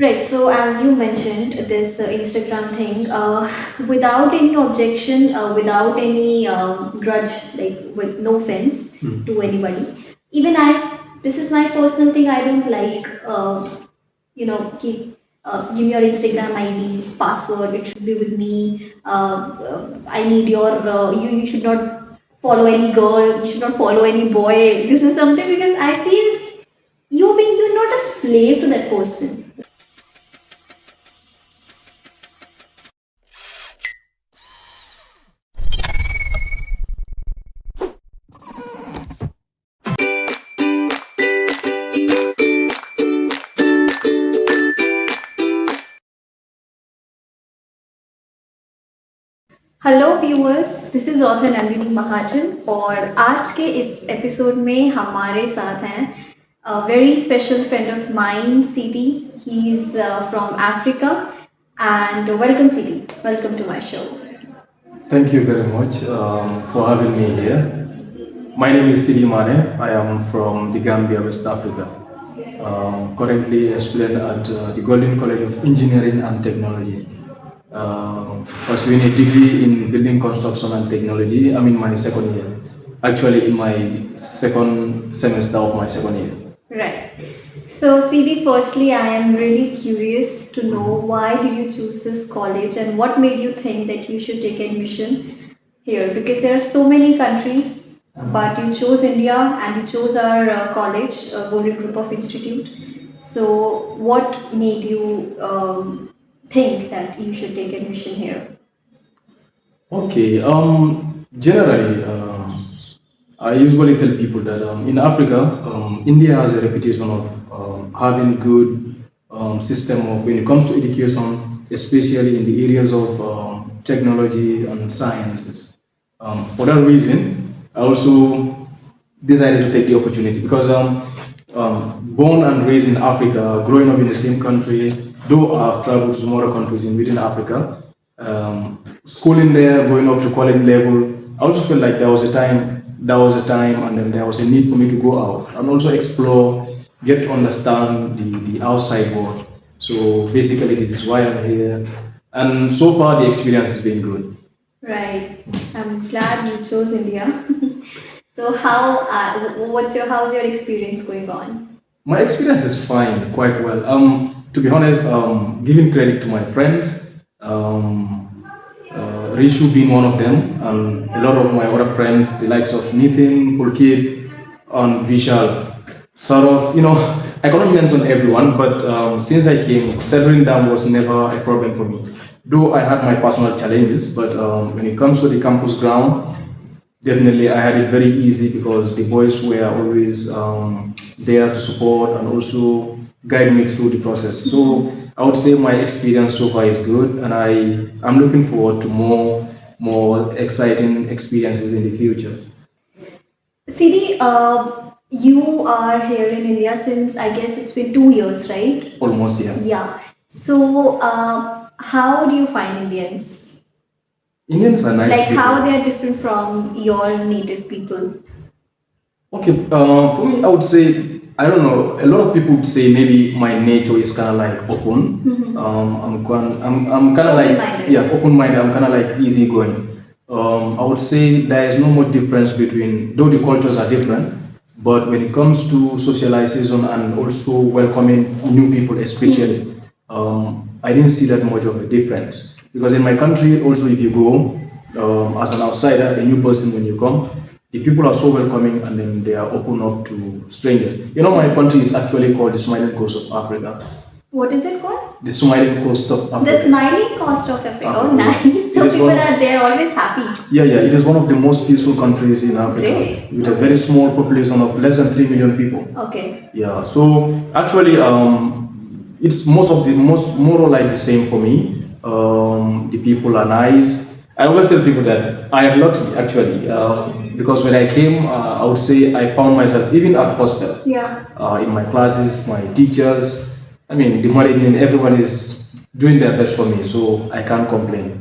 Right. So as you mentioned, this Instagram thing, without any objection, without any grudge, like with no offense to anybody. Even this is my personal thing. I don't like, keep give me your Instagram ID password. It should be with me. I need your. You should not follow any girl. You should not follow any boy. This is something because I feel you're not a slave to that person. Hello viewers, this is author Nandini Mahajan और आज के इस episode में हमारे साथ हैं very special friend of mine CD. He is from Africa and welcome CD, welcome to my show. Thank you very much for having me here. My name is Seedy. I am from the Gambia, West Africa. Currently a student at the Golden College of Engineering and Technology. Pursuing a degree in building construction and technology. I'm in my second year. Actually, in my second semester of my second year. Right. So, CD, firstly, I am really curious to know why did you choose this college and what made you think that you should take admission here? Because there are so many countries, but you chose India and you chose our college, Golden Group of Institute. So, what made you think that you should take admission here? Okay. Generally, I usually tell people that in Africa, India has a reputation of having good system of when it comes to education, especially in the areas of technology and sciences. For that reason, I also decided to take the opportunity because born and raised in Africa, growing up in the same country, though I've traveled to some other countries in within Africa, schooling there, going up to college level, I also felt like there was a time and then there was a need for me to go out and also explore, get to understand the outside world. So basically this is why I'm here. And so far the experience has been good. Right. I'm glad you chose India. So how's your experience going on? My experience is fine, quite well. To be honest, giving credit to my friends, Rishu being one of them, and a lot of my other friends, the likes of Nitin, Pulkit, and Vishal. Sort of, I cannot mention everyone, but since I came, settling down was never a problem for me. Though I had my personal challenges, but when it comes to the campus ground, definitely I had it very easy because the boys were always there to support and also guide me through the process. So I would say my experience so far is good, and I'm looking forward to more exciting experiences in the future. CD, you are here in India since I guess it's been 2 years, right? Almost, yeah. Yeah. So, how do you find Indians? Indians are nice Like people. how they are different from your native people? Okay, for me, I would say, I don't know, a lot of people would say maybe my nature is kind of like open. I'm kind of like, Open-minded. yeah, open-minded, I'm kind of like easygoing. I would say there is no much difference between, though the cultures are different, but when it comes to socialization and also welcoming new people, especially, I didn't see that much of a difference. Because in my country, also, if you go as an outsider, a new person, when you come, the people are so welcoming and then they are open up to strangers. My country is actually called the Smiling Coast of Africa. What is it called? The Smiling Coast of Africa. The smiling coast of Africa. Oh, Africa. nice. So It is people one- are there always happy. Yeah, it is one of the most peaceful countries in Africa Great. with a very small population of less than 3 million people. Okay. Yeah, so actually, it's more or like the same for me. The people are nice. I always tell people that I am lucky actually, because when I came, I would say I found myself even at hostel, Yeah. in my classes, my teachers. I mean, the management, everyone is doing their best for me, so I can't complain.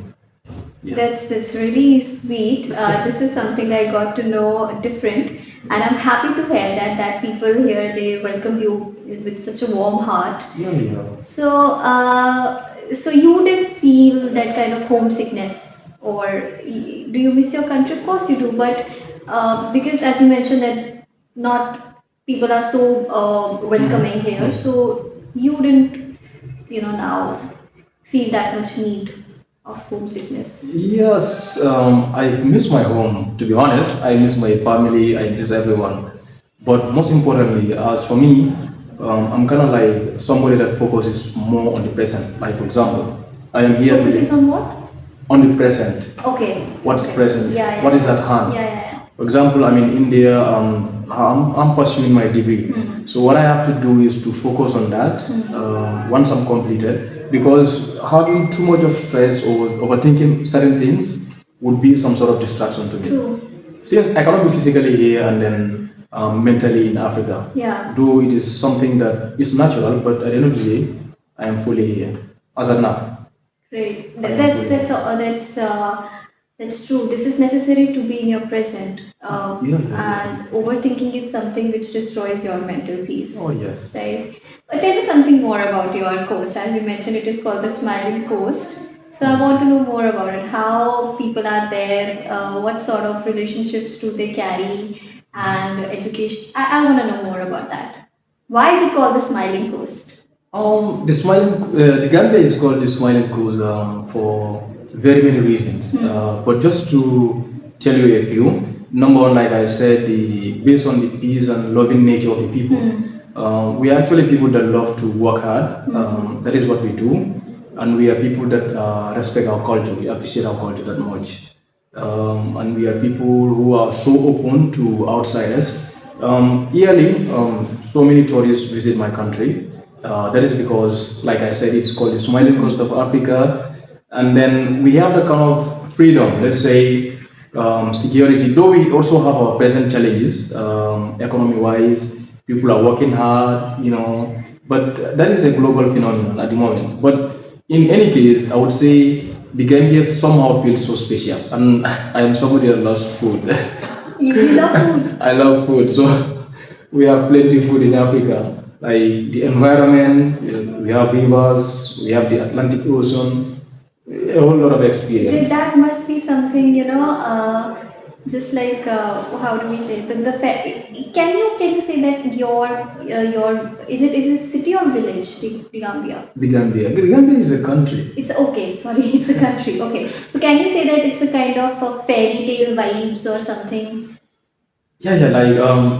Yeah. That's really sweet. This is something I got to know different. and I'm happy to hear that people here they welcomed you with such a warm heart. Yeah, yeah. So you didn't feel that kind of homesickness, or do you miss your country? Of course you do, but because as you mentioned that not people are so welcoming here, so you didn't, now feel that much need of homesickness. Yes, I miss my home. To be honest, I miss my family. I miss everyone. But most importantly, as for me, I'm kind of like somebody that focuses more on the present. Like for example, I am here Focuses today on what? on the present. Okay. What's Okay. present? Yeah, What yeah. is at hand? Yeah, yeah, For example, I'm in India. I'm pursuing my degree. So what I have to do is to focus on that once I'm completed, because having too much of stress or overthinking certain things would be some sort of distraction to yeah. me. True. Since I cannot be physically here and then mentally in Africa, Yeah. though it is something that is natural, but at the end of the day, I am fully here as of now. Great. I am That's fully here. that's true. This is necessary to be in your present. Yeah, yeah, yeah. And overthinking is something which destroys your mental peace. Oh yes. Right. But tell me something more about your coast. As you mentioned, it is called the Smiling Coast. So I want to know more about it. How people are there. What sort of relationships do they carry? And education. I want to know more about that. Why is it called the Smiling Coast? The Gambia is called the Smiling Coast for very many reasons. But just to tell you a few, number one, like I said, based on the peace and loving nature of the people, we are actually people that love to work hard. That is what we do, and we are people that respect our culture. We appreciate our culture that much, and we are people who are so open to outsiders. Yearly, so many tourists visit my country. That is because, like I said, it's called the Smiling Coast of Africa, and then we have the kind of freedom. Let's say security. Though we also have our present challenges, economy-wise, people are working hard, but that is a global phenomenon at the moment. But in any case, I would say the Gambia somehow feels so special, and I am somebody that loves food. You love food. I love food, so we have plenty food in Africa. Like the environment, we have rivers, we have the Atlantic Ocean, a whole lot of experience. That must be something, just like how do we say it? Can you say that your is it city or village, the Gambia? The Gambia is a country. It's okay. Sorry, it's a country. Okay, so can you say that it's a kind of a fairy tale vibes or something? Yeah, yeah, like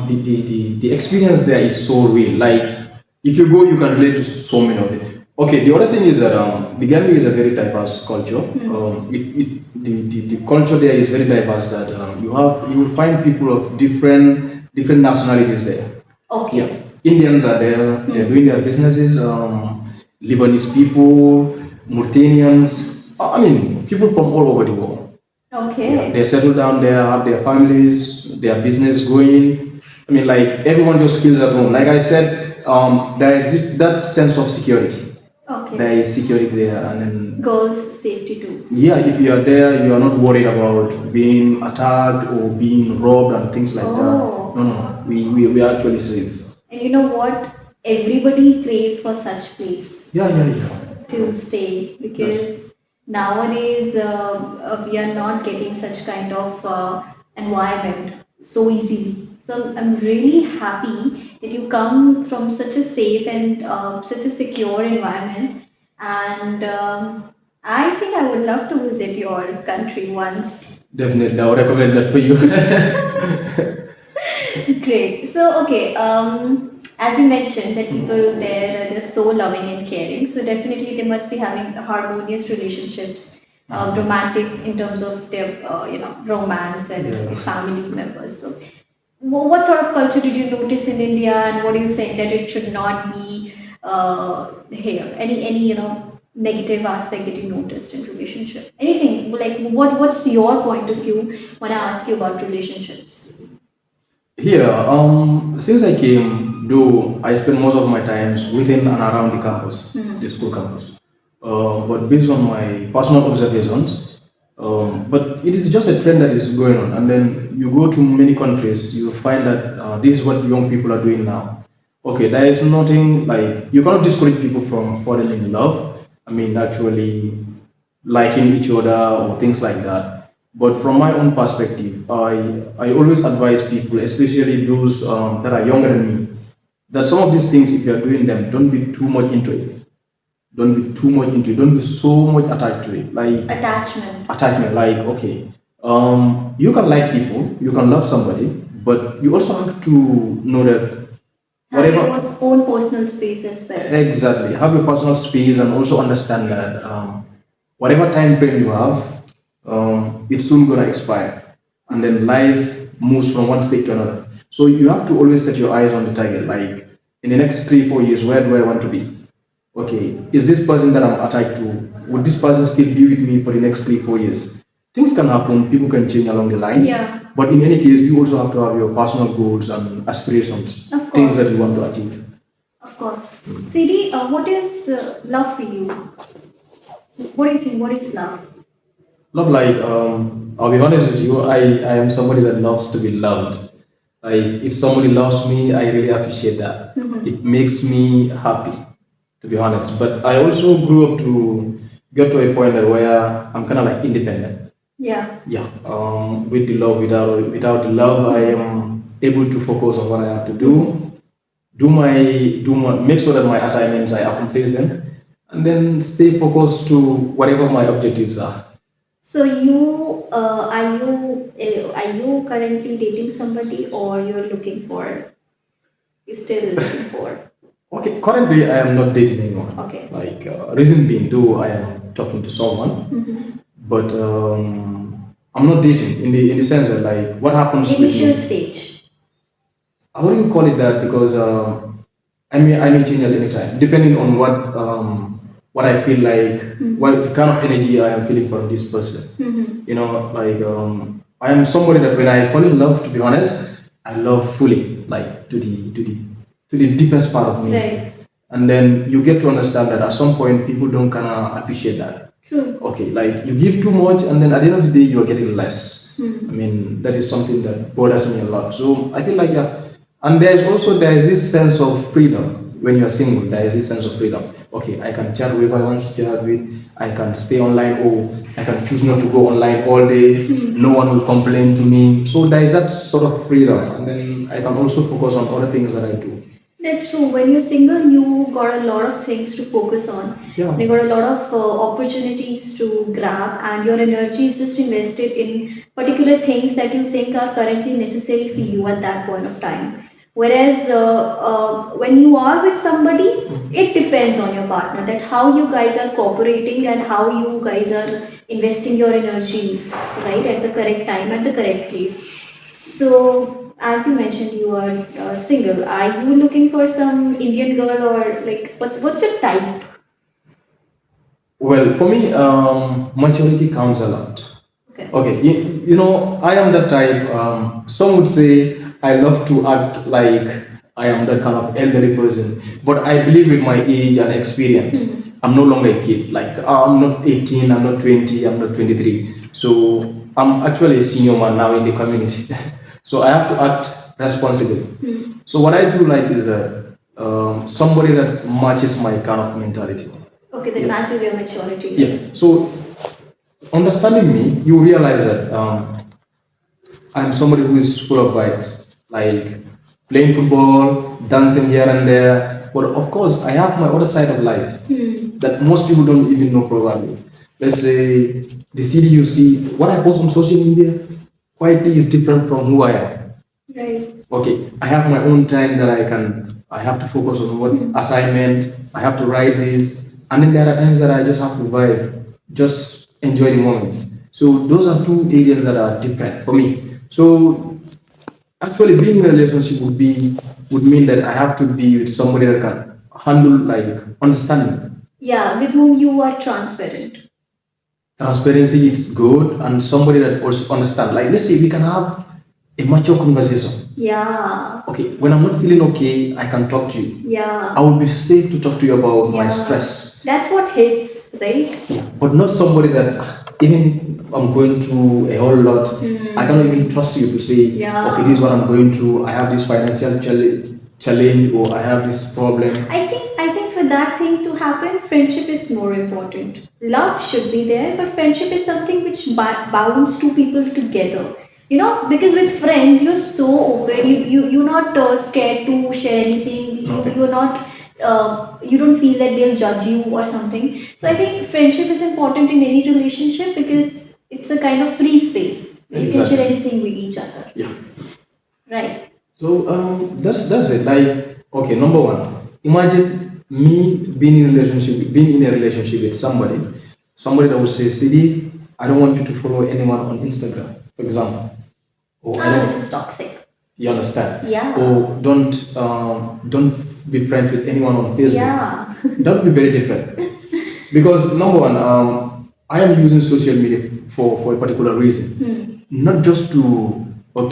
the experience there is so real. Like if you go, you can relate to so many of it. Okay, the other thing is that the Gambia is a very diverse culture. The culture there is very diverse. That you will find people of different nationalities there. Okay. Yeah, Indians are there. They're doing their businesses. Lebanese people, Mauritanians. I mean, people from all over the world. Yeah, Okay. they settle down there, have their families, their business going. I mean, like everyone just feels at home. Like I said, there is that sense of security. There Okay. is security there, and then Girls' safety too. yeah, if you are there, you are not worried about being attacked or being robbed and things like that. Oh. No, no, we are actually safe. And you know what? Everybody craves for such place Yeah, yeah, yeah. to stay, because nowadays we are not getting such kind of environment so easily. So I'm really happy that you come from such a safe and such a secure environment, and I think I would love to visit your country once. Definitely, I would recommend that for you. Great. So, okay, as you mentioned that people there they're so loving and caring. So definitely they must be having harmonious relationships, romantic in terms of their romance and Yeah. family members. So, what sort of culture did you notice in India, and what do you think that it should not be here? Any negative aspect that you noticed in relationship? Anything like what's your point of view when I ask you about relationships? Here, since I came, though I spend most of my times within and around the campus, the school campus. But based on my personal observations, But it is just a trend that is going on. And then you go to many countries, you find that this is what young people are doing now. Okay, there is nothing like you cannot discourage people from falling in love. I mean, actually liking each other or things like that. But from my own perspective, I always advise people, especially those that are younger than me, that some of these things, if you are doing them, don't be too much into it. Don't be too much into it. Don't be so much attached to it. Like Attachment. attachment, like okay, you can like people, you can love somebody, but you also have to know that Have your whatever. own personal space as well. Exactly. Have your personal space and also understand that whatever time frame you have, it's soon gonna expire, and then life moves from one state to another. So you have to always set your eyes on the target. Like in the next 3 4 years, where do I want to be? Okay, is this person that I'm attached to? Would this person still be with me for the next 3 4 years? Things can happen. People can change along the line. Yeah, But in any case, you also have to have your personal goals and aspirations, of things that you course. want to achieve. Of course. Siri, what is love for you? What do you think? What is love? Love, like, I'll be honest with you, I am somebody that loves to be loved. Like, if somebody loves me, I really appreciate that. It makes me happy, to be honest. But I also grew up to get to a point that where I'm kind of like independent. Yeah. Yeah. With the love, without the love, I am able to focus on what I have to do my make sure that my assignments I accomplish them, and then stay focused to whatever my objectives are. So you are you currently dating somebody or you're looking for you still looking for? Okay, currently I am not dating anyone. Okay. Like reason being, though I am talking to someone, but I'm not dating in the sense that like what happens with Initial me. stage. I wouldn't call it that because I may change at any time, depending on what I feel like, what kind of energy I am feeling from this person. You know, like I am somebody that when I fall in love, to be honest, I love fully, like to the deepest part of me. Right. And then you get to understand that at some point people don't kind of appreciate that. True. Okay, like you give too much, and then at the end of the day, you are getting less. I mean, that is something that bothers me a lot. So I feel like, yeah. And there is this sense of freedom when you are single. There is this sense of freedom. Okay, I can chat whoever I want to chat with. I can stay online, or I can choose not to go online all day. No one will complain to me. So there is that sort of freedom, and then I can also focus on other things that I do. That's true. When you're single, you got a lot of things to focus on. Yeah. You got a lot of opportunities to grab, and your energy is just invested in particular things that you think are currently necessary for you at that point of time. Whereas when you are with somebody, it depends on your partner that how you guys are cooperating and how you guys are investing your energies right at the correct time at the correct place. So, as you mentioned, you are single. Are you looking for some Indian girl or like what's your type? Well, for me, maturity counts a lot. Okay. Okay, I am that type. Some would say I love to act like I am that kind of elderly person, but I believe with my age and experience, I'm no longer a kid. Like I'm not 18, I'm not 20, I'm not 23. So I'm actually a senior man now in the community. So I have to act responsibly. So what I do like is that somebody that matches my kind of mentality. Okay, that matches your maturity. Yeah. So understanding me, you realize that I'm somebody who is full of vibes, like playing football, dancing here and there. But of course, I have my other side of life that most people don't even know probably. Let's say the city you see, what I post on social media, quietly is different from who I am. Right. Okay, I have my own time that I have to focus on what assignment, I have to write this, and then there are times that I just have to vibe, just enjoy the moment. So those are two areas that are different for me. So actually being in a relationship would mean that I have to be with somebody that can handle like understanding. Yeah, with whom you are transparent. Transparency is good, and somebody that also understand. Like let's say we can have a mature conversation. Yeah. Okay, when I'm not feeling okay, I can talk to you. Yeah. I will be safe to talk to you about my Yeah. stress. That's what hits, right? Yeah, but not somebody that even I'm going through a whole lot, I cannot even trust you to say, Yeah. okay, this is what I'm going through. I have this financial challenge, or I have this problem. I think for that thing to happen, friendship is more important. Love should be there, but friendship is something which bounds two people together. Because with friends you're so open. You're not scared to share anything. Okay. You're not. You don't feel that they'll judge you or something. So I think friendship is important in any relationship because it's a kind of free space. You can share Exactly. anything with each other. Yeah. Right. So that's it. Like, okay, number one, imagine me being in a relationship with somebody that would say, Seedy, I don't want you to follow anyone on Instagram, for example. Or I This don't, is toxic. you understand? Yeah. Or don't be friends with anyone on Facebook. Yeah. That would be very different. Because number one, I am using social media for a particular reason, not just to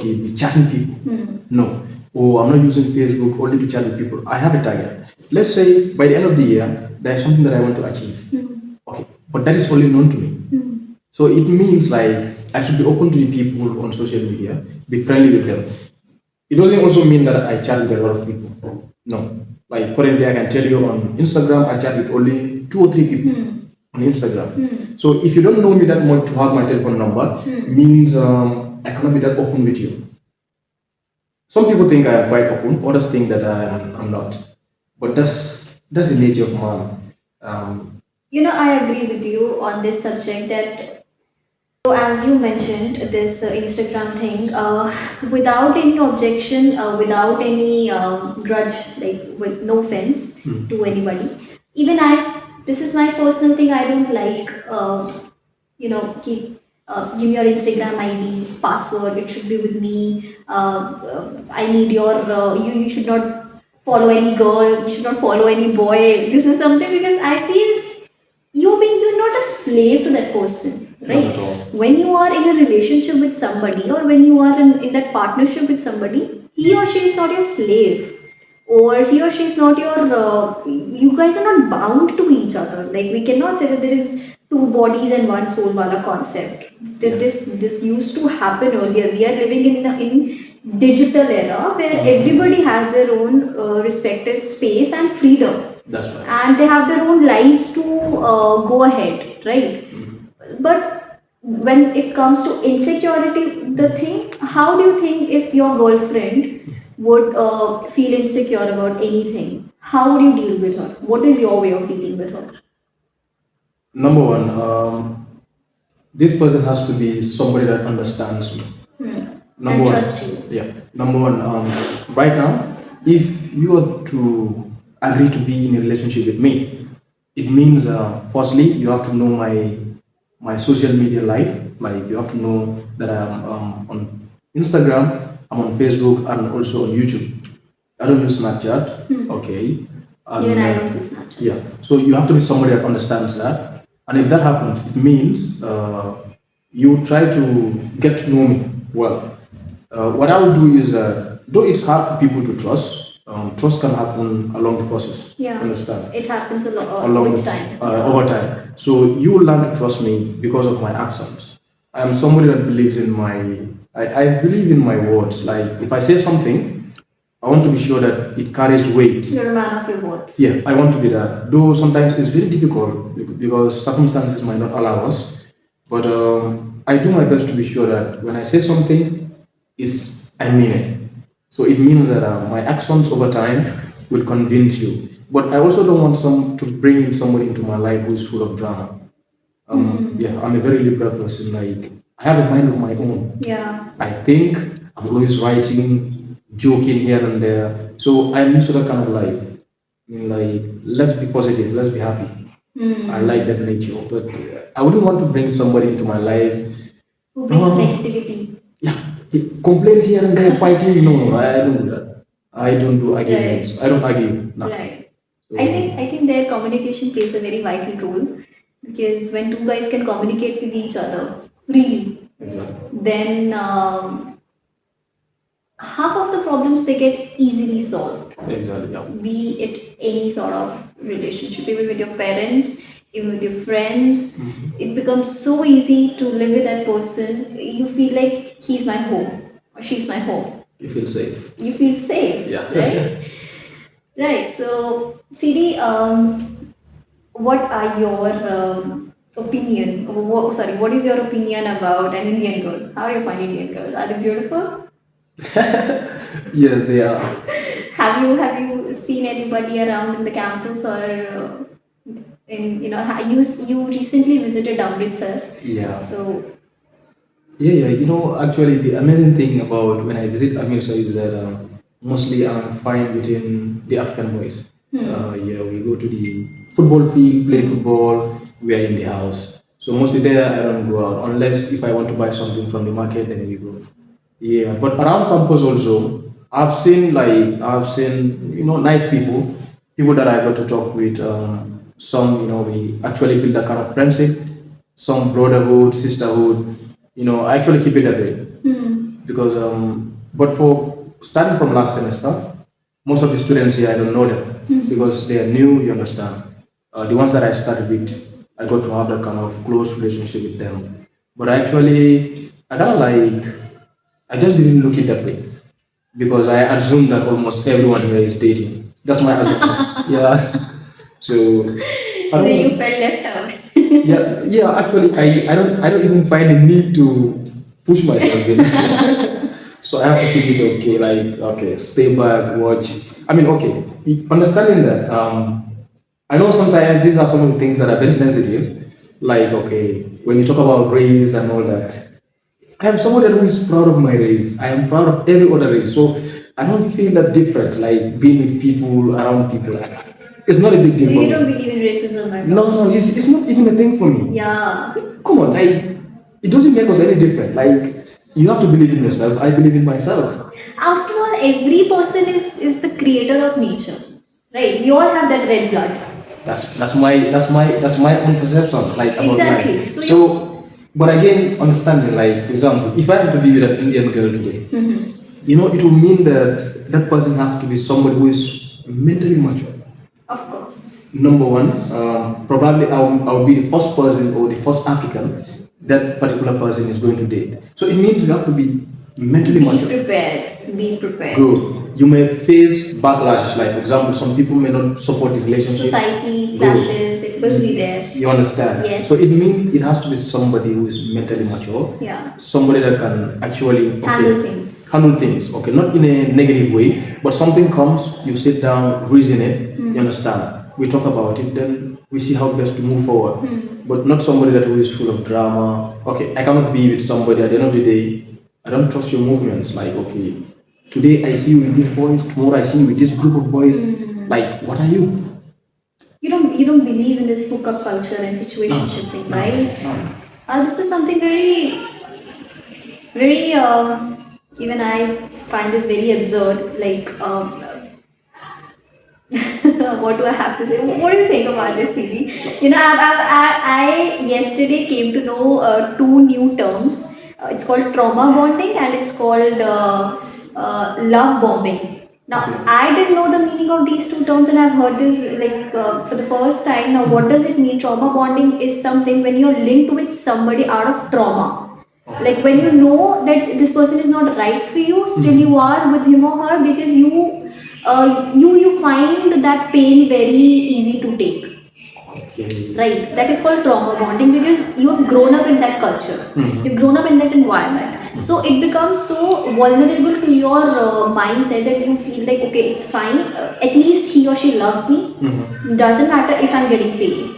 be chatting people. No, or I'm not using Facebook only to chat with people. I have a target. Let's say by the end of the year, there is something that I want to achieve. Okay, but that is only known to me. So it means like I should be open to the people on social media, be friendly with them. It doesn't also mean that I chat with a lot of people. No. Like currently, I can tell you on Instagram, I chat with only 2 or 3 people on Instagram. So if you don't know me that much to have my telephone number, means I cannot be that open with you. Some people think I am quite open, others think that I'm not. But that's the nature of man. I agree with you on this subject that, so as you mentioned, this Instagram thing, without any objection, without any grudge, like with no offense to anybody. Even this is my personal thing. I don't like, give me your Instagram ID, password. It should be with me. I need your. You should not follow any girl. You should not follow any boy. This is something because I feel you're not a slave to that person, Not at right? all. When you are in a relationship with somebody, or when you are in that partnership with somebody, he or she is not your slave, or he or she is not your you guys are not bound to each other. Like, we cannot say that there is two bodies and one soul wala concept. This used to happen earlier. We are living in digital era where everybody has their own respective space and freedom, That's right. and they have their own lives to go ahead, right? But when it comes to insecurity, the thing, how do you think if your girlfriend would feel insecure about anything, how would you deal with her? What is your way of dealing with her? Number one, this person has to be somebody that understands me. Number And one, trust you. yeah. Number one, right now, if you are to agree to be in a relationship with me, it means firstly you have to know my social media life. Like, you have to know that I'm on Instagram, I'm on Facebook, and also on YouTube. I don't use Snapchat. Okay. And, Even I don't use Snapchat. yeah. So you have to be somebody that understands that. And if that happens, it means you try to get to know me well. What I would do is, though it's hard for people to trust, trust can happen along the process. Yeah. Understand? It happens a lot Along with time. over time. So you will learn to trust me because of my actions. I am somebody that believes in I believe in my words. Like, if I say something, I want to be sure that it carries weight. You're a man of your words. Yeah, I want to be that. Though sometimes it's very difficult because circumstances might not allow us. But I do my best to be sure that when I say something, I mean it. So it means that my actions over time will convince you. But I also don't want to bring in somebody into my life who is full of drama. Yeah, I'm a very liberal person. Like, I have a mind of my own. Yeah. I think, I'm always writing, joking here and there. So I'm used to that kind of life. I mean, like, let's be positive, let's be happy. I like that nature, but I wouldn't want to bring somebody into my life Who brings um, negativity? yeah, he complains here and there, fighting. No, no, I don't do that. I don't do arguments. Right. I don't argue. No. Right. So, I think their communication plays a very vital role, because when two guys can communicate with each other freely, exactly. then half of the problems they get easily solved. Exactly. Yeah. Be it any sort of relationship, even with your parents, even with your friends. It becomes so easy to live with that person. You feel like he's my home or she's my home. You feel safe. You feel safe, Yeah. right? Right. So, CD, what are your opinion? Sorry, what is your opinion about an Indian girl? How do you find Indian girls? Are they beautiful? Yes, they are. Have you seen anybody around in the campus or in you recently visited Amritsar, Yeah. so Yeah, yeah. Actually, the amazing thing about when I visit America is that mostly I'm fine within the African boys. Yeah, we go to the football field, play football. We are in the house. So mostly there, I don't go out unless if I want to buy something from the market, then we go. Yeah, but around campus also, I've seen nice people, people that I got to talk with. Some we actually build a kind of friendship, some brotherhood, sisterhood. I actually keep it that way because but for starting from last semester, most of the students here I don't know them because they are new. You understand? The ones that I started with, I got to have that kind of close relationship with them. But actually, I kind of I just didn't look it that way because I assumed that almost everyone here is dating. That's my assumption. Yeah. So I so you don't. felt left out. Yeah, yeah. Actually, I don't even find the need to push myself in. So I have to keep it okay. Like okay, stay back, watch. I mean, okay. Understanding that. I know sometimes these are some of the things that are very sensitive. Like okay, when you talk about race and all that, I am somebody who is proud of my race. I am proud of every other race. So I don't feel that difference, like being with people, around people. It's not a big deal for You don't me. believe in racism at No, all? no, it's not even a thing for me. Yeah. Come on, it doesn't make us any different. Like, you have to believe in yourself. I believe in myself. After all, every person is the creator of nature, right? We all have that red blood. That's my own perception, like about Exactly. life. So you. So, but again, understanding, like for example, if I am to be with an Indian girl today, it will mean that that person have to be somebody who is mentally mature. Of course. Number one, probably I'll be the first person or the first African that particular person is going to date. So it means you have to be mentally Be mature. prepared. Be prepared. Good. You may face backlash, like for example, some people may not support the relationship. Society Good. clashes, it will be there. You understand? Yes. So it means it has to be somebody who is mentally mature. Yeah. Somebody that can actually Handle things. handle things. Okay, not in a negative way, but something comes, you sit down, reason it. You understand? We talk about it, then we see how best to move forward. But not somebody that who is full of drama. Okay, I cannot be with somebody at the end of the day. I don't trust your movements. Like, okay, today I see you with these boys, tomorrow I see you with this group of boys. Like, what are you? You don't believe in this hookup culture and situationship thing, right? No. This is something very very even I find this very absurd. Like what do I have to say? What do you think about this, CD? I yesterday came to know two new terms. It's called trauma bonding and it's called love bombing. Now, Okay. I didn't know the meaning of these two terms and I've heard this like for the first time. Now, what does it mean? Trauma bonding is something when you're linked with somebody out of trauma. Like when you know that this person is not right for you, still you are with him or her because you find that pain very easy to take, Okay. right? That is called trauma bonding because you have grown up in that culture, you've grown up in that environment, so it becomes so vulnerable to your mindset that you feel like okay, it's fine, at least he or she loves me, doesn't matter if I'm getting paid.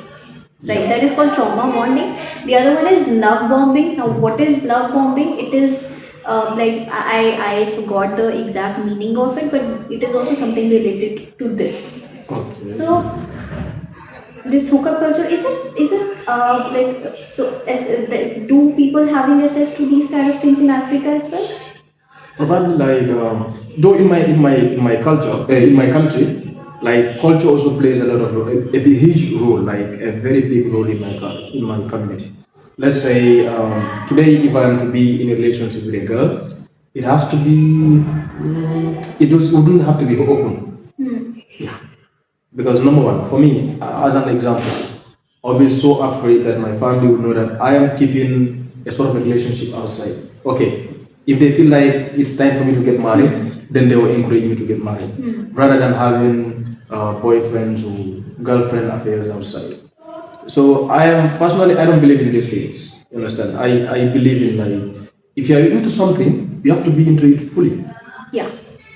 Right, that is called trauma bonding. The other one is love bombing. Now, what is love bombing? It is like I forgot the exact meaning of it, but it is also something related to this. Okay. So, this hookup culture is it like so? Do people having access to these kind of things in Africa as well? Probably like though in my culture in my country, like culture also plays a lot of role, a huge role, like a very big role in my community. Let's say today if I am to be in a relationship with a girl, it has to be it wouldn't have to be open. Yeah, because number one for me as an example. I'll be so afraid that my family would know that I am keeping a sort of a relationship outside. Okay, if they feel like it's time for me to get married, then they will encourage me to get married, rather than having boyfriends or girlfriend affairs outside. So I am personally, I don't believe in these things. You understand? I believe in like, if you are into something, you have to be into it fully. Yeah.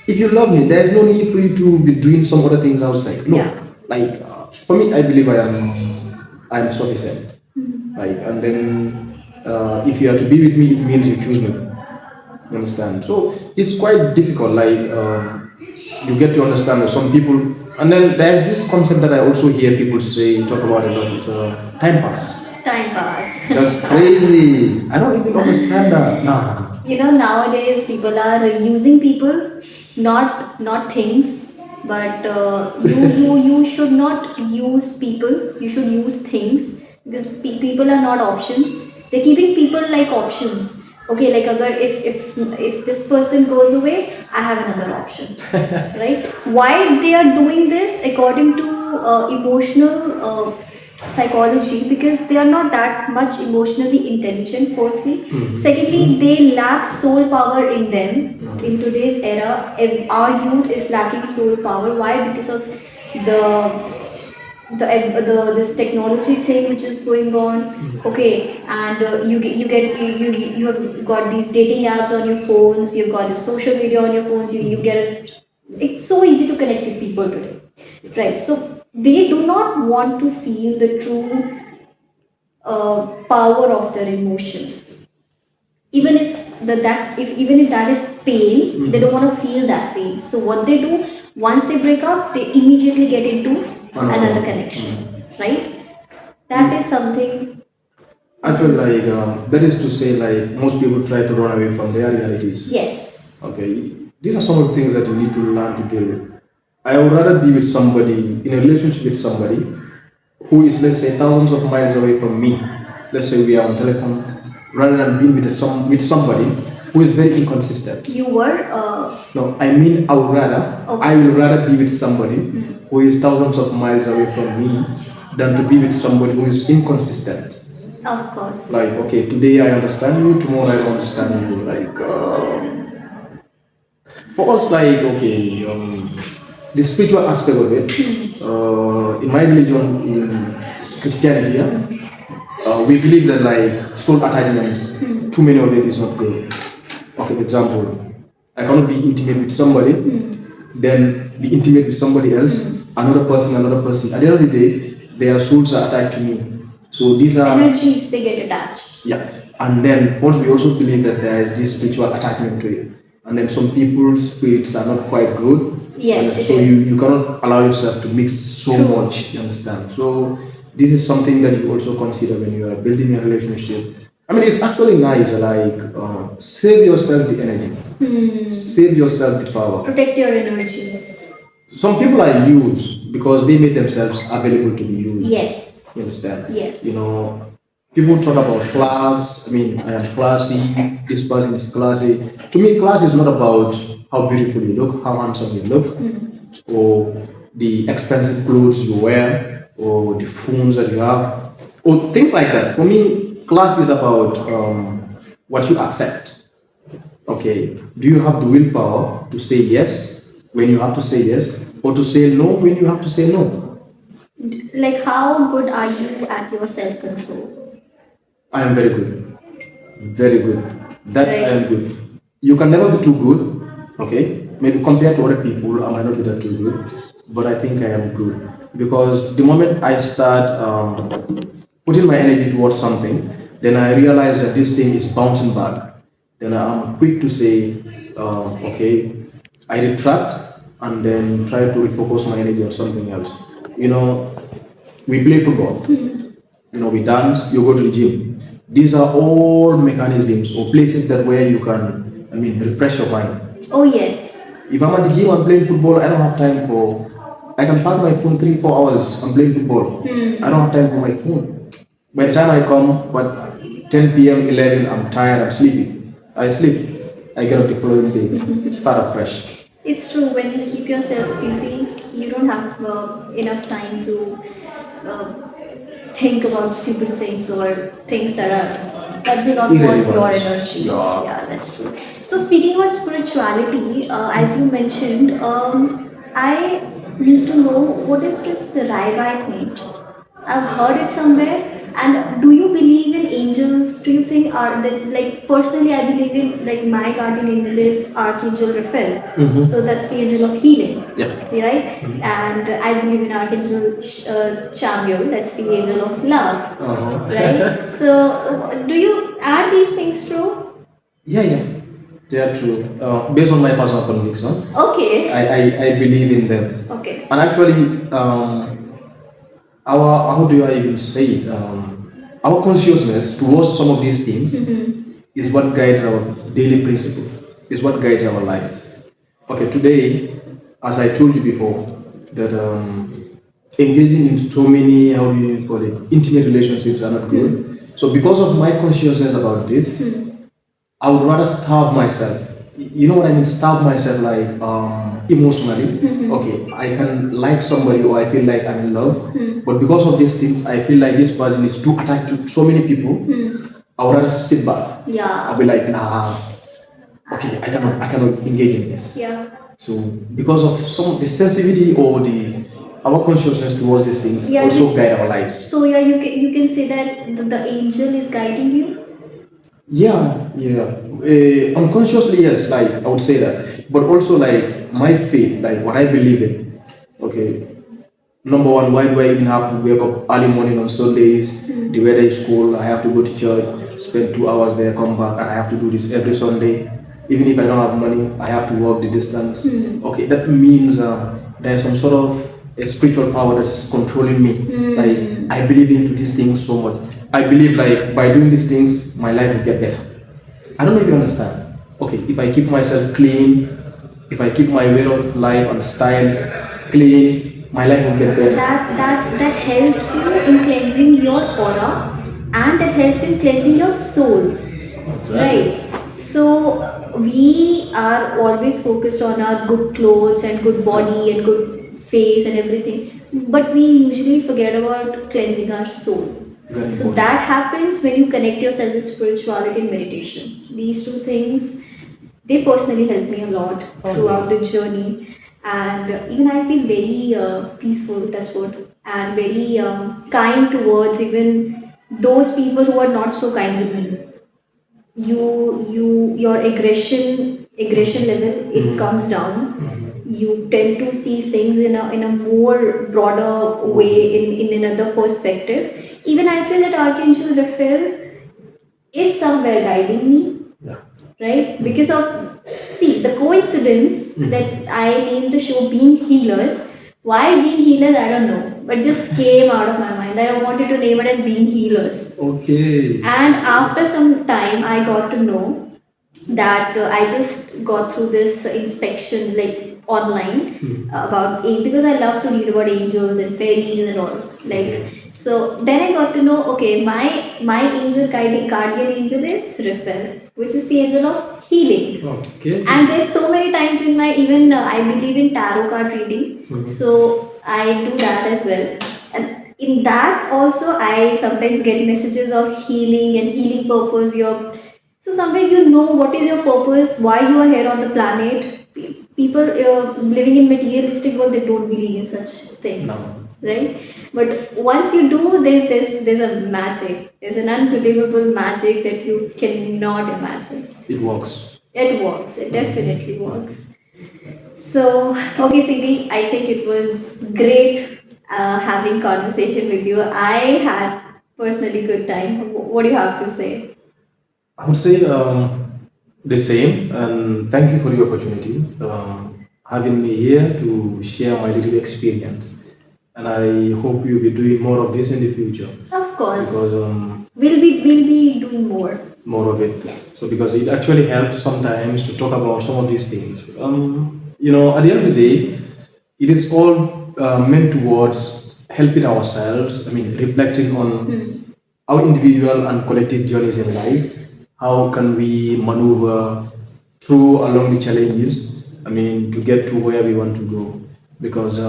If you love me, there is no need for you to be doing some other things outside. No, Yeah. like for me, I believe I am sufficient. Like, and then if you are to be with me, it means you choose me. You understand? So it's quite difficult. Like you get to understand that some people, and then there's this concept that I also hear people say, talk about a lot. Is time pass. Time pass. That's crazy. I don't even understand that. No, no, no. Nowadays people are using people, not things, but you should not use people. You should use things, because people are not options. They're keeping people like options. Okay, like agar if this person goes away, I have another option, right? Why they are doing this according to emotional psychology? Because they are not that much emotionally intelligent, firstly. Secondly, they lack soul power in them. In today's era, if our youth is lacking soul power. Why? Because of the this technology thing which is going on. Okay, and you have got these dating apps on your phones, you've got the social media on your phones, you get it. It's so easy to connect with people today, right? So they do not want to feel the true power of their emotions. Even if even if that is pain, they don't want to feel that pain. So what they do, once they break up, they immediately get into another connection, right? That is something I which feel like is, that is to say like most people try to run away from their realities. yes. Okay, these are some of the things that you need to learn to deal with. I would rather be with somebody in a relationship with somebody who is, let's say, thousands of miles away from me. Let's say we are on telephone, rather than being with somebody who is very inconsistent. You were No, I mean I would rather okay. I will rather be with somebody who is thousands of miles away from me than to be with somebody who is inconsistent. Of course. Like, okay, today I understand you, tomorrow I don't understand you. Like, for us, like, okay, the spiritual aspect of it, in my religion, in Christianity, yeah, we believe that like soul attachments, too many of it is not good. Okay, for example, I cannot be intimate with somebody, then be intimate with somebody else, another person, another person. At the end of the day, their souls are attached to me. So these are Energies, they get attached. yeah, and then first we also believe that there is this spiritual attachment to it, and then some people's spirits are not quite good. Yes, it So is. you cannot allow yourself to mix so True. much. You understand? So this is something that you also consider when you are building a relationship. I mean, it's actually nice. Like save yourself the energy, save yourself the power. Protect your energies. Some people are used because they made themselves available to be used. Yes. You understand? Yes. You know, people talk about class. I mean, I am classy. This person is classy. To me, class is not about how beautiful you look, how handsome you look, or the expensive clothes you wear, or the phones that you have, or things like that. For me, class is about what you accept. Okay, do you have the willpower to say yes when you have to say yes, or to say no when you have to say no? Like, how good are you at your self control? I am very good. Very good. That I am Right. good. You can never be too good, okay? Maybe compared to other people, I might not be that too good, but I think I am good. Because the moment I start putting my energy towards something, then I realize that this thing is bouncing back. Then I'm quick to say, okay, I retract and then try to refocus my energy on something else. You know, we play football, we dance, you go to the gym. These are all mechanisms or places that where you can, I mean, refresh your mind. Oh, yes. If I'm at the gym, I'm playing football, I don't have time for, I can park my phone 3, 4 hours, I'm playing football. I don't have time for my phone. By the time I come, what, 10 p.m., 11, I'm tired, I'm sleepy. I sleep. I get up the following day. It's start afresh. It's true, when you keep yourself busy, you don't have enough time to uh, think about stupid things or things that may not worth your Irrelevant. energy. Yeah. Yeah, that's true. So speaking about spirituality, as you mentioned, I need to know what is this Rai thing? I've heard it somewhere. And do you believe in angels? Do you think are that, like, personally I believe in, like, my guardian angel is Archangel Raphael. So that's the angel of healing. Yeah. Right? And I believe in Archangel Chamuel, that's the angel of love. Right? So do you are these things true? Yeah, yeah. They are true. Based on my personal conviction, Okay. I believe in them. Okay. And actually, our how do I even say it? Our consciousness towards some of these things is what guides our daily principle, is what guides our lives. Okay, today, as I told you before, that engaging in so many, how do you call it, intimate relationships are not good. So because of my consciousness about this, I would rather starve myself. You know what I mean? Starve myself, like emotionally. Okay, I can like somebody or I feel like I'm in love, but because of these things, I feel like this person is too attached to so many people. I would rather sit back. Yeah. I'll be like, nah, okay, I cannot engage in this. Yeah. So because of some the sensitivity or the our consciousness towards these things Yeah, also guide our lives. So yeah, you can say that the angel is guiding you. Yeah, yeah. Unconsciously, yes, like I would say that. But also like my faith, like what I believe in. Okay. Number one, why do I even have to wake up early morning on Sundays? The weather is cool, I have to go to church, spend 2 hours there, come back, and I have to do this every Sunday. Even if I don't have money, I have to walk the distance. Okay, that means there's some sort of a spiritual power that's controlling me. Like I believe into these things so much. I believe like by doing these things, my life will get better. I don't know if you understand. Okay, if I keep myself clean, if I keep my way of life and style clean, my life will get better. That helps you in cleansing your aura, and that helps you in cleansing your soul. Right. So we are always focused on our good clothes and good body and good face and everything, but we usually forget about cleansing our soul. Very So important. that happens when you connect yourself with spirituality and meditation. These two things, they personally help me a lot throughout the journey, and even I feel very peaceful, that's what, and very kind towards even those people who are not so kind with me. Your aggression level, it comes down. You tend to see things in a more broader way, in another perspective. Even I feel that Archangel Raphael is somewhere guiding me, Yeah. right? Because of, see, the coincidence that I named the show Being Healers. Why Being Healers, I don't know, but just came out of my mind that I wanted to name it as Being Healers. Okay. And after some time, I got to know that I just got through this inspection, like, online, about because I love to read about angels and fairies and all. Like, so then I got to know, okay, my angel guardian angel is Raphael, which is the angel of healing. Okay. And there's so many times in my, even I believe in tarot card reading, so I do that as well. And in that also, I sometimes get messages of healing and healing purpose. So somewhere you know what is your purpose, why you are here on the planet. People living in materialistic world, they don't believe in such things, No. right? But once you do, there's a magic. There's an unbelievable magic that you cannot imagine. It works. It works. It definitely works. So, okay, Seedy, I think it was great having conversation with you. I had personally good time. What do you have to say? I would say the same, and thank you for the opportunity having me here to share my little experience. And I hope you'll be doing more of this in the future Of course, because we'll be doing more. more of it. Yes. So because it actually helps sometimes to talk about some of these things. You know, at the end of the day, it is all meant towards helping ourselves. I mean, reflecting on our individual and collective journeys in life. How can we maneuver through along the challenges? I mean, to get to where we want to go. Because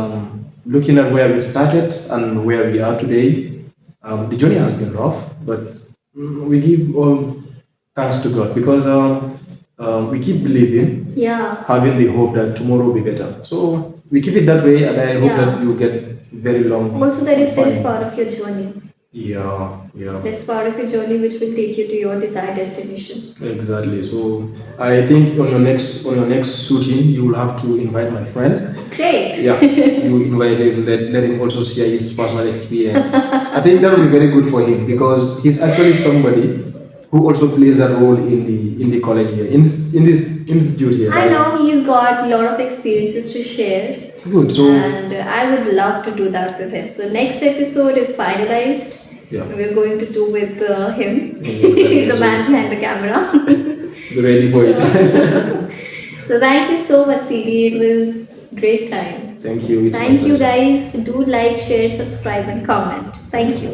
looking at where we started and where we are today, The journey has been rough, but we give all thanks to God because we keep believing, Yeah. having the hope that tomorrow will be better. So we keep it that way, and I hope that Yeah. you get very long Also, that is fine. part of your journey. Yeah, yeah. That's part of your journey which will take you to your desired destination. Exactly. So I think on your next shooting you will have to invite my friend. Yeah, Great. you invite him. Let him also share his personal experience. I think that will be very good for him because he's actually somebody who also plays a role in the college here in this institute here, I right? know he's got a lot of experiences to share, Good. So and I would love to do that with him. So next episode is finalized. yeah, We're going to do with him, exactly. the So man behind the camera. be ready for it. So, so thank you so much, CD. It was great time. Thank you. It's my Thank you, pleasure. guys. Do like, share, subscribe, and comment. Thank you.